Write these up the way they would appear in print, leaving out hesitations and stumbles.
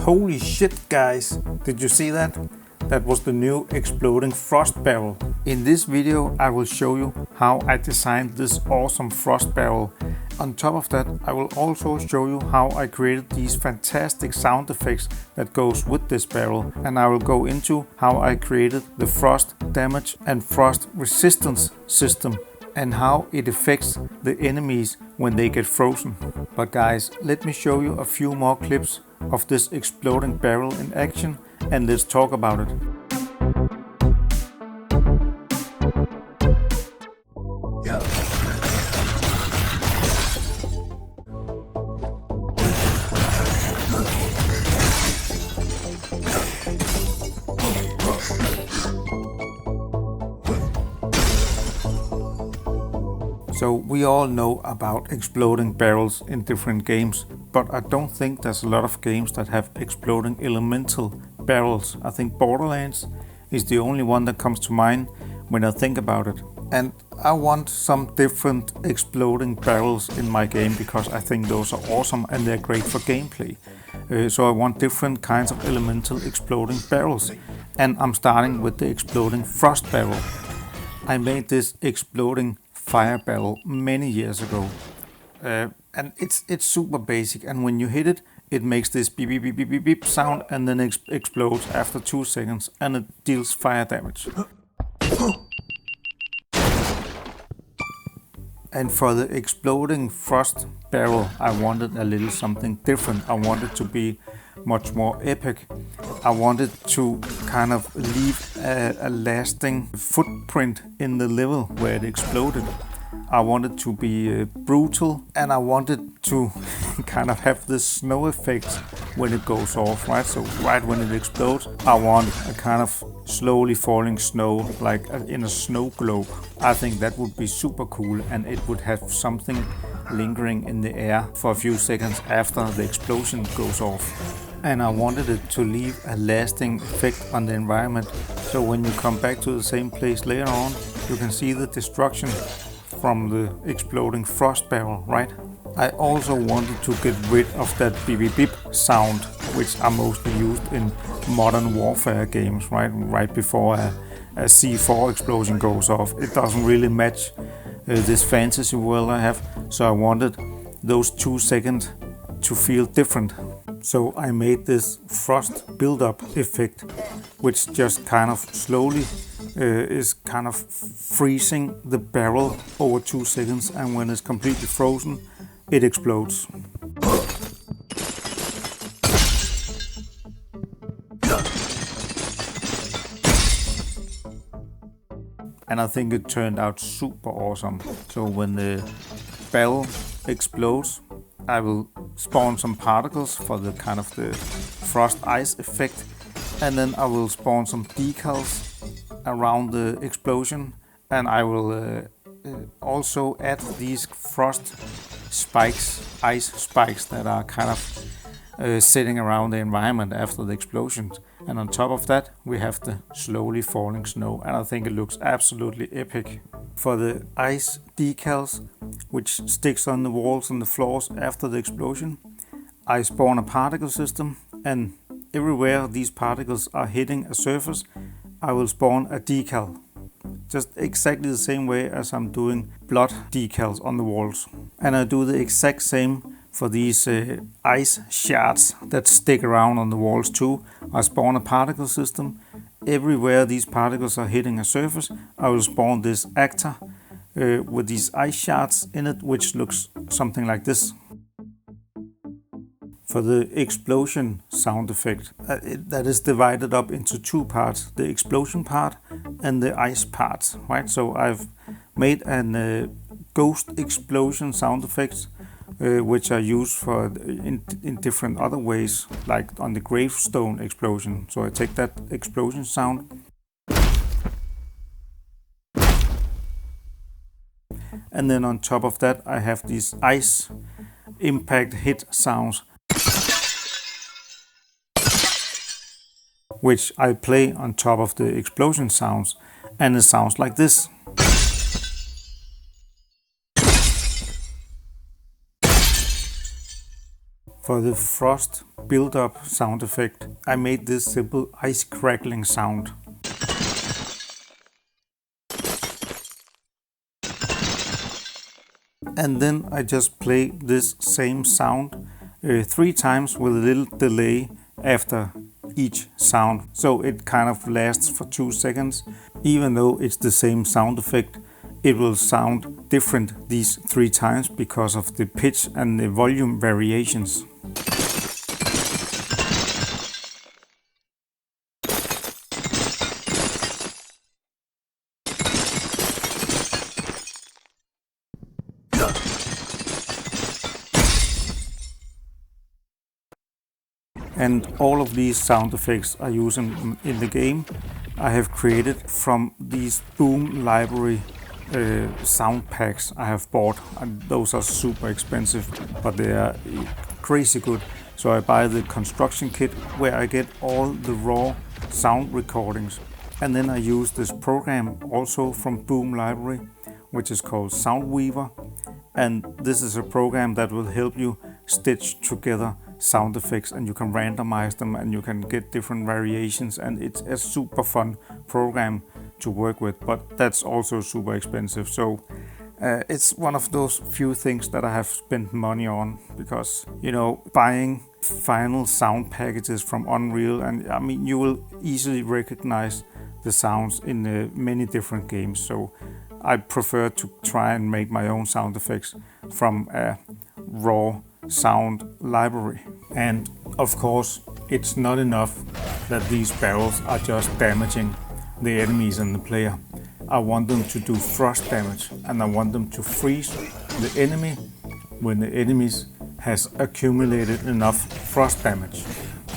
Holy shit, guys! Did you see that? That was the new exploding frost barrel. In this video I will show you how I designed this awesome frost barrel. On top of that I will also show you how I created these fantastic sound effects that goes with this barrel, and I will go into how I created the frost damage and frost resistance system and how it affects the enemies when they get frozen. But guys, let me show you a few more clips of this exploding barrel in action, and let's talk about it. So we all know about exploding barrels in different games, but I don't think there's a lot of games that have exploding elemental barrels. I think Borderlands is the only one that comes to mind when I think about it. And I want some different exploding barrels in my game because I think those are awesome and they're great for gameplay. So I want different kinds of elemental exploding barrels. And I'm starting with the exploding frost barrel. I made this exploding fire barrel many years ago, and it's super basic, and when you hit it, it makes this beep beep beep beep beep, beep sound and then explodes after 2 seconds, and it deals fire damage. And for the exploding frost barrel I wanted a little something different. I wanted to be much more epic. I wanted to kind of leave a lasting footprint in the level where it exploded. I wanted to be brutal, and I wanted to kind of have this snow effect when it goes off, right? So right when it explodes, I want a kind of slowly falling snow, like in a snow globe. I think that would be super cool, and it would have something lingering in the air for a few seconds after the explosion goes off. And I wanted it to leave a lasting effect on the environment, so when you come back to the same place later on, you can see the destruction from the exploding frost barrel, right? I also wanted to get rid of that beep beep beep sound, which are mostly used in modern warfare games, right? Right before a C4 explosion goes off. It doesn't really match this fantasy world I have, so I wanted those 2 seconds to feel different. So I made this frost build-up effect, which just kind of slowly is kind of freezing the barrel over 2 seconds, and when it's completely frozen, it explodes. And I think it turned out super awesome. So when the barrel explodes, I will spawn some particles for the kind of the frost ice effect, and then I will spawn some decals around the explosion, and I will also add these frost spikes, ice spikes that are kind of sitting around the environment after the explosion. And on top of that we have the slowly falling snow, and I think it looks absolutely epic. For the ice decals, which sticks on the walls and the floors after the explosion, I spawn a particle system, and everywhere these particles are hitting a surface, I will spawn a decal. Just exactly the same way as I'm doing blood decals on the walls. And I do the exact same for these ice shards that stick around on the walls too. I spawn a particle system. Everywhere these particles are hitting a surface, I will spawn this actor with these ice shards in it, which looks something like this. For the explosion sound effect, that is divided up into 2 parts, the explosion part and the ice part, right? So I've made an ghost explosion sound effects, which are used for in different other ways, like on the gravestone explosion. So I take that explosion sound and then on top of that I have these ice impact hit sounds, which I play on top of the explosion sounds, and it sounds like this. For the frost build-up sound effect, I made this simple ice crackling sound. And then I just play this same sound 3 times with a little delay after each sound. So it kind of lasts for 2 seconds. Even though it's the same sound effect, it will sound different these 3 times because of the pitch and the volume variations. And all of these sound effects I use in the game, I have created from these Boom library sound packs I have bought. And those are super expensive, but they are crazy good. So I buy the construction kit where I get all the raw sound recordings. And then I use this program also from Boom library, which is called Soundweaver. And this is a program that will help you stitch together sound effects, and you can randomize them and you can get different variations, and it's a super fun program to work with, but that's also super expensive. So it's one of those few things that I have spent money on, because buying final sound packages from Unreal, and I mean you will easily recognize the sounds in many different games. So I prefer to try and make my own sound effects from a raw sound library. And of course, it's not enough that these barrels are just damaging the enemies and the player. I want them to do frost damage, and I want them to freeze the enemy when the enemies has accumulated enough frost damage.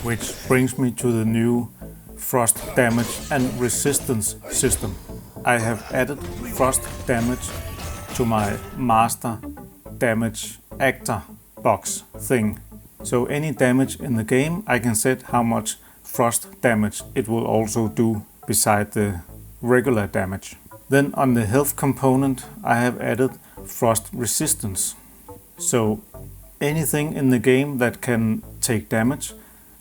Which brings me to the new frost damage and resistance system. I have added frost damage to my master damage actor box thing. So any damage in the game, I can set how much frost damage it will also do beside the regular damage. Then on the health component, I have added frost resistance. So anything in the game that can take damage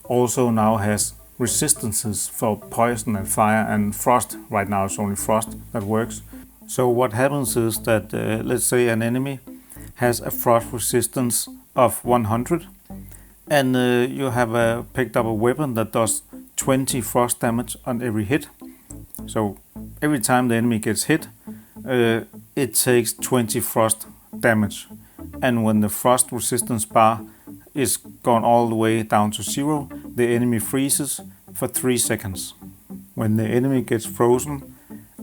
also now has resistances for poison and fire and frost. Right now it's only frost that works. So what happens is that let's say an enemy has a frost resistance of 100, and you have picked up a weapon that does 20 frost damage on every hit. So every time the enemy gets hit, it takes 20 frost damage. And when the frost resistance bar is gone all the way down to 0, the enemy freezes for 3 seconds. When the enemy gets frozen,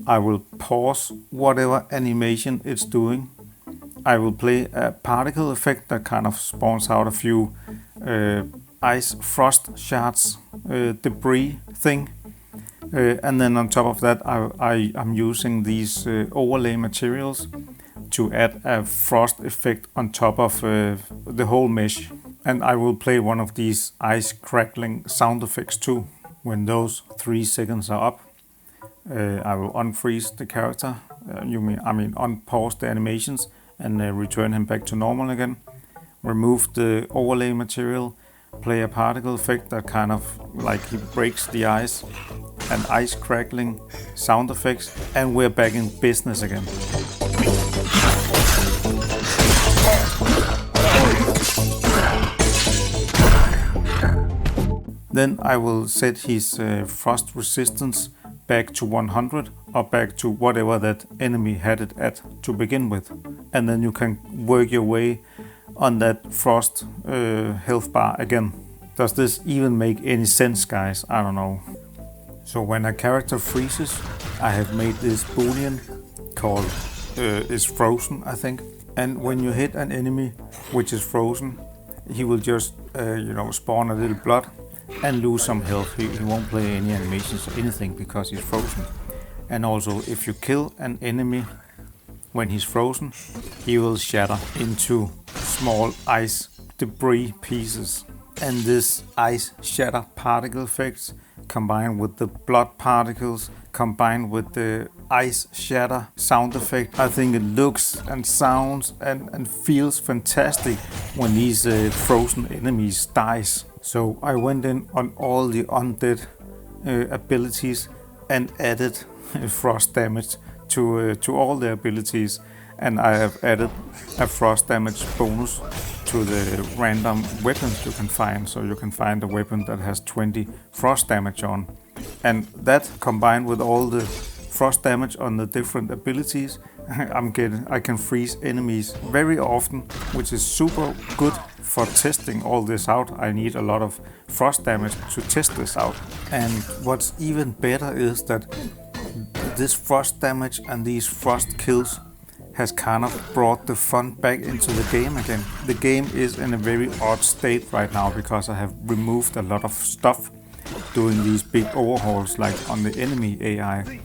I will pause whatever animation it's doing. I will play a particle effect that kind of spawns out a few ice frost shards, debris thing. And then on top of that, I'm using these overlay materials to add a frost effect on top of the whole mesh. And I will play one of these ice crackling sound effects too. When those 3 seconds are up, I will unfreeze the character, unpause the animations, and return him back to normal again. Remove the overlay material, play a particle effect that kind of like he breaks the ice, and ice crackling sound effects, and we're back in business again. Then I will set his frost resistance back to 100 or back to whatever that enemy had it at to begin with. And then you can work your way on that frost health bar again. Does this even make any sense, guys? I don't know. So when a character freezes, I have made this boolean called is frozen, I think. And when you hit an enemy which is frozen, he will just spawn a little blood and lose some health. He won't play any animations or anything because he's frozen. And also, if you kill an enemy when he's frozen, he will shatter into small ice debris pieces. And this ice shatter particle effects combined with the blood particles, combined with the ice shatter sound effect. I think it looks and sounds and feels fantastic when these frozen enemies dies. So I went in on all the undead abilities and added frost damage to all the abilities, and I have added a frost damage bonus to the random weapons you can find. So you can find a weapon that has 20 frost damage on, and that combined with all the frost damage on the different abilities, I can freeze enemies very often, which is super good for testing all this out. I need a lot of frost damage to test this out. And what's even better is that this frost damage and these frost kills has kind of brought the fun back into the game again. The game is in a very odd state right now because I have removed a lot of stuff doing these big overhauls like on the enemy AI.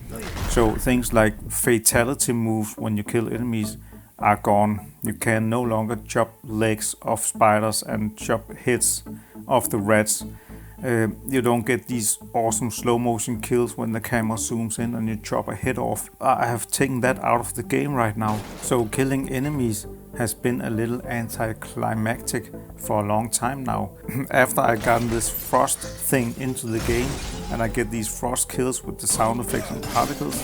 So things like fatality moves when you kill enemies are gone. You can no longer chop legs off spiders and chop heads off the rats. You don't get these awesome slow motion kills when the camera zooms in and you chop a head off. I have taken that out of the game right now. So killing enemies has been a little anticlimactic for a long time now. After I got this frost thing into the game and I get these frost kills with the sound effects and particles,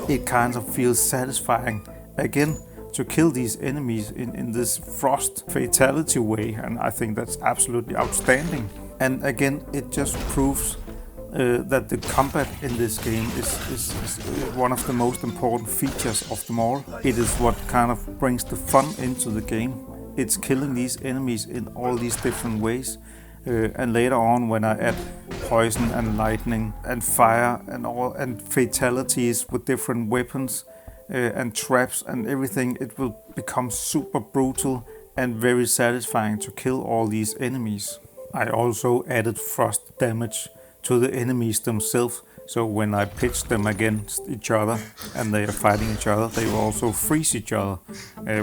it kind of feels satisfying again to kill these enemies in this frost fatality way, and I think that's absolutely outstanding. And again, it just proves that the combat in this game is one of the most important features of them all. It is what kind of brings the fun into the game. It's killing these enemies in all these different ways. And later on, when I add poison and lightning and fire and fatalities with different weapons and traps and everything, it will become super brutal and very satisfying to kill all these enemies. I also added frost damage to the enemies themselves, so when I pitch them against each other and they are fighting each other, they will also freeze each other,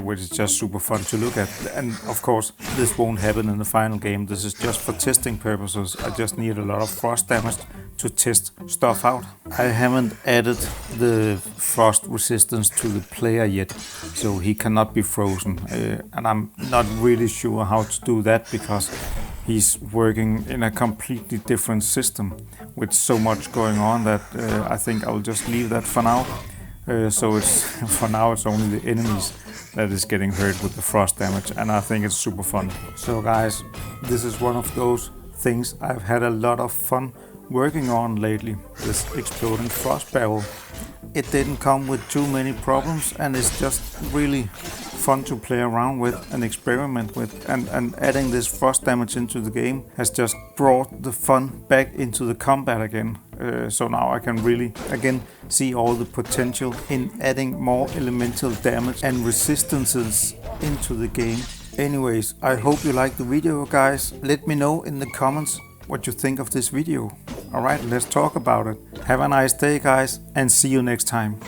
which is just super fun to look at. And of course, this won't happen in the final game. This is just for testing purposes. I just need a lot of frost damage to test stuff out. I haven't added the frost resistance to the player yet, so he cannot be frozen. And I'm not really sure how to do that because he's working in a completely different system with so much going on that I think I'll just leave that for now. So it's for now it's only the enemies that is getting hurt with the frost damage, and I think it's super fun. So guys, this is one of those things I've had a lot of fun working on lately, this exploding frost barrel. It didn't come with too many problems, and it's just really fun to play around with and experiment with, and adding this frost damage into the game has just brought the fun back into the combat again. So now I can really again see all the potential in adding more elemental damage and resistances into the game. Anyways, I hope you liked the video, guys. Let me know in the comments what you think of this video. Alright, let's talk about it. Have a nice day, guys, and see you next time.